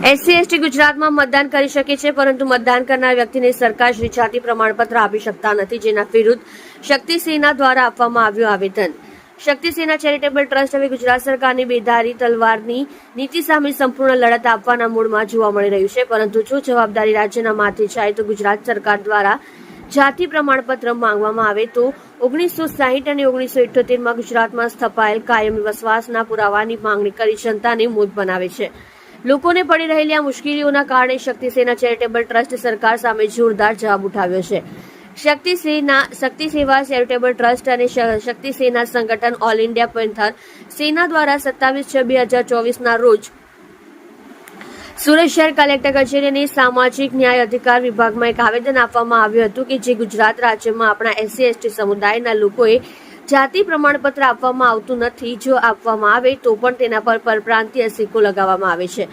SC ST ગુજરાતમાં મતદાન કરી શકે છે, પરંતુ મતદાન કરનાર વ્યક્તિને સરકારશ્રી જાતિ પ્રમાણપત્ર આપી શકતા નથી, જેના વિરુદ્ધ શક્તિ સેના દ્વારા આપવામાં આવ્યું આવેદન। શક્તિ સેના ચેરિટેબલ ટ્રસ્ટ હવે ગુજરાત સરકારની બેદારી તલવારની નીતિ સામે સંપૂર્ણ લડત આપવાના મૂડમાં જોવા મળી રહ્યું છે, પરંતુ જો જવાબદારી રાજ્યના માથે જાય તો ગુજરાત સરકાર દ્વારા જાતિ પ્રમાણપત્ર માંગવામાં આવે તો 1960 અને 1978માં ગુજરાતમાં સ્થપાયેલ કાયમી વસવાટના પુરાવાની માંગણી કરી જનતાને મૂર્ખ બનાવે છે। લોકોને પડી રહેલી આ મુશ્કેલીઓના કારણે શક્તિ સેના ચેરિટેબલ ટ્રસ્ટ સરકાર સામે જોરદાર જવાબ ઉઠાવ્યો છે। શક્તિ સેવા ચેરિટેબલ ટ્રસ્ટ અને શક્તિ સેના સંગઠન ઓલ ઇન્ડિયા પેન્થર સેના દ્વારા 27/6/2024ના રોજ સુરત શહેર કલેક્ટર કચેરી અને સામાજિક ન્યાય અધિકાર વિભાગમાં એક આવેદન આપવામાં આવ્યું હતું કે જે ગુજરાત રાજ્યમાં આપણા એસસી એસટી સમુદાયના લોકોએ જાતિ પ્રમાણપત્ર આપવામાં આવતું નથી। જો આપવામાં આવે તો પણ તેના પર પરપ્રાંતીય સિક્કો લગાવવામાં આવે છે,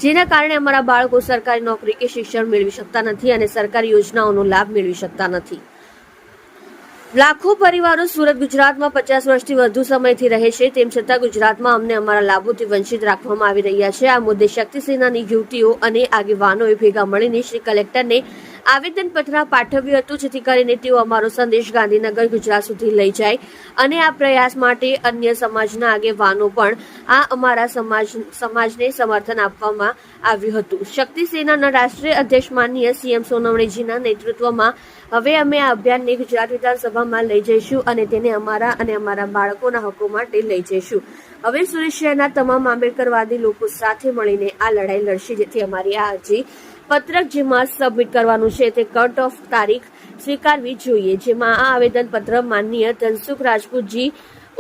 જેના કારણે અમારા બાળકો સરકારી નોકરી કે શિક્ષણ મેળવી શકતા નથી અને સરકારી યોજનાઓનો લાભ મેળવી શકતા નથી। લાખો પરિવારો સુરત ગુજરાતમાં 50 વર્ષથી વધુ સમયથી રહે છે, તેમ છતાં ગુજરાતમાં અમને અમારા લાભોથી વંચિત રાખવામાં આવી રહ્યા છે। આ મુદ્દે શક્તિ સેનાની યુવતીઓ અને આગેવાનોએ ભેગા મળીને શ્રી કલેક્ટરને આવેદનપત્ર પાઠવ્યું હતું, જેથી કરીને તેઓ અમારો સંદેશ ગાંધીનગર ગુજરાત સુધી લઈ જાય અને આ પ્રયાસ માટે અન્ય સમાજના આગેવાનો પણ આ અમારા સમાજને સમર્થન આપવામાં આવ્યું હતું। શક્તિ સેનાના રાષ્ટ્રીય અધ્યક્ષ માનનીય સીએમ સોનવણેજીના નેતૃત્વમાં હવે અમે આ અભિયાનને ગુજરાત વિધાનસભામાં લઈ જઈશું અને તેને અમારા અને અમારા બાળકોના હકો માટે લઈ જઈશું। હવે સુરત શહેરના તમામ આંબેડકરવાદી લોકો સાથે મળીને આ લડાઈ લડશે, જેથી અમારી આ અરજી પત્રક જેમાં સબમિટ કરવાનું છે તે કટ ઓફ તારીખ સ્વીકારવી જોઈએ, જેમાં આ આવેદનપત્ર માનનીય ધનસુખ રાજપૂતજી,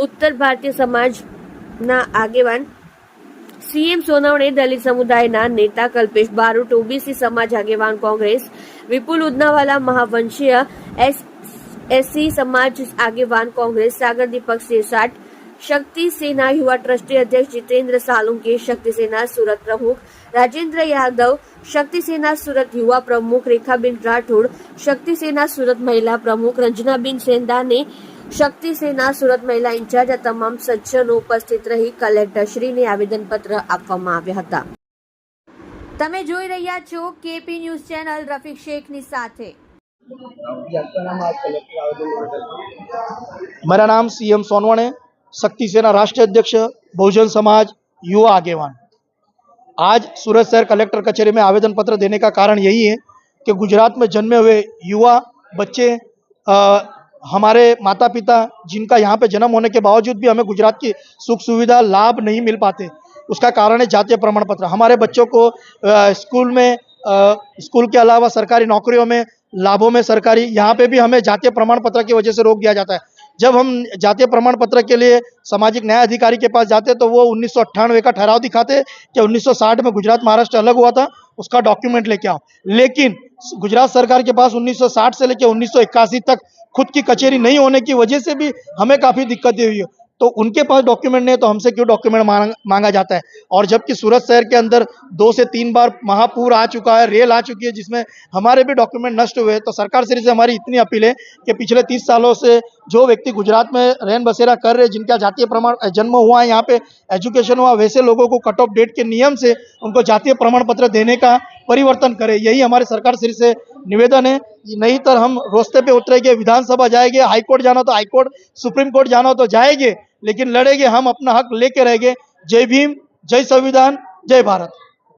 ઉત્તર ભારતીય સમાજના આગેવાન સીએમ સોનવણે, દલિત સમુદાયના નેતા કલ્પેશ બારોટ, ઓબીસી સમાજ આગેવાન કોંગ્રેસ વિપુલ ઉદનાવાલા, મહાવંશીય એસસી સમાજ આગેવાન કોંગ્રેસ સાગર દીપક શેરસાટ, શક્તિ સેના યુવા ટ્રસ્ટી અધ્યક્ષ જીતેન્દ્ર સાલુંકે, શક્તિ સેના સુરત પ્રમુખ રાજેન્દ્ર યાદવ, શક્તિ સેના સુરત યુવા પ્રમુખ રેખાબેન રાઠોડ, શક્તિ સેના સુરત મહિલા પ્રમુખ રંજનાબેન સેંદાને, શક્તિ સેના સુરત મહિલા ઇન્ચાર્જ આ તમામ સજ્જનો ઉપસ્થિત રહી કલેક્ટરશ્રીને આવેદનપત્ર આપવામાં આવ્યા હતા। તમે જોઈ રહ્યા છો કેપી ન્યૂઝ ચેનલ રફીક શેખની સાથે। मेरा नाम सीएम सोनवणे, शक्ति सेना राष्ट्रीय अध्यक्ष, बहुजन समाज युवा आगेवान। आज सूरत शहर कलेक्टर कचहरी में आवेदन पत्र देने का कारण यही है कि गुजरात में जन्मे हुए युवा बच्चे, हमारे माता पिता जिनका यहाँ पे जन्म होने के बावजूद भी हमें गुजरात की सुख सुविधा लाभ नहीं मिल पाते, उसका कारण है जातीय प्रमाण पत्र। हमारे बच्चों को स्कूल के अलावा सरकारी नौकरियों में, लाभों में सरकारी, यहाँ पे भी हमें जातीय प्रमाण पत्र की वजह से रोक दिया जाता है। जब हम जातीय प्रमाण पत्र के लिए सामाजिक न्याय अधिकारी के पास जाते तो वो 1998 का ठहराव दिखाते कि 1960 में गुजरात महाराष्ट्र अलग हुआ था, उसका डॉक्यूमेंट लेके आओ। लेकिन गुजरात सरकार के पास 1960 से लेकर 1981 तक खुद की कचहरी नहीं होने की वजह से भी हमें काफ़ी दिक्कतें हुई है। तो उनके पास डॉक्यूमेंट नहीं है तो हमसे क्यों डॉक्यूमेंट मांगा जाता है? और जबकि सूरत शहर के अंदर 2 से 3 बार महापूर आ चुका है, रेल आ चुकी है, जिसमें हमारे भी डॉक्यूमेंट नष्ट हुए। तो सरकार से हमारी इतनी अपील है कि पिछले 30 सालों से जो व्यक्ति गुजरात में रहन बसेरा कर रहे, जिनका जातीय प्रमाण जन्म हुआ है, यहाँ पे एजुकेशन हुआ, वैसे लोगों को कट ऑफ डेट के नियम से उनको जातीय प्रमाण पत्र देने का परिवर्तन करे, यही हमारे सरकार से निवेदन है। नहीं तो हम रास्ते पे उतरेंगे, विधानसभा जाएंगे, हाईकोर्ट जाना तो हाईकोर्ट, सुप्रीम कोर्ट जाना तो जाएंगे, लेकिन लड़ेंगे, हम अपना हक लेके रहेंगे। जय भीम, जय संविधान, जय भारत।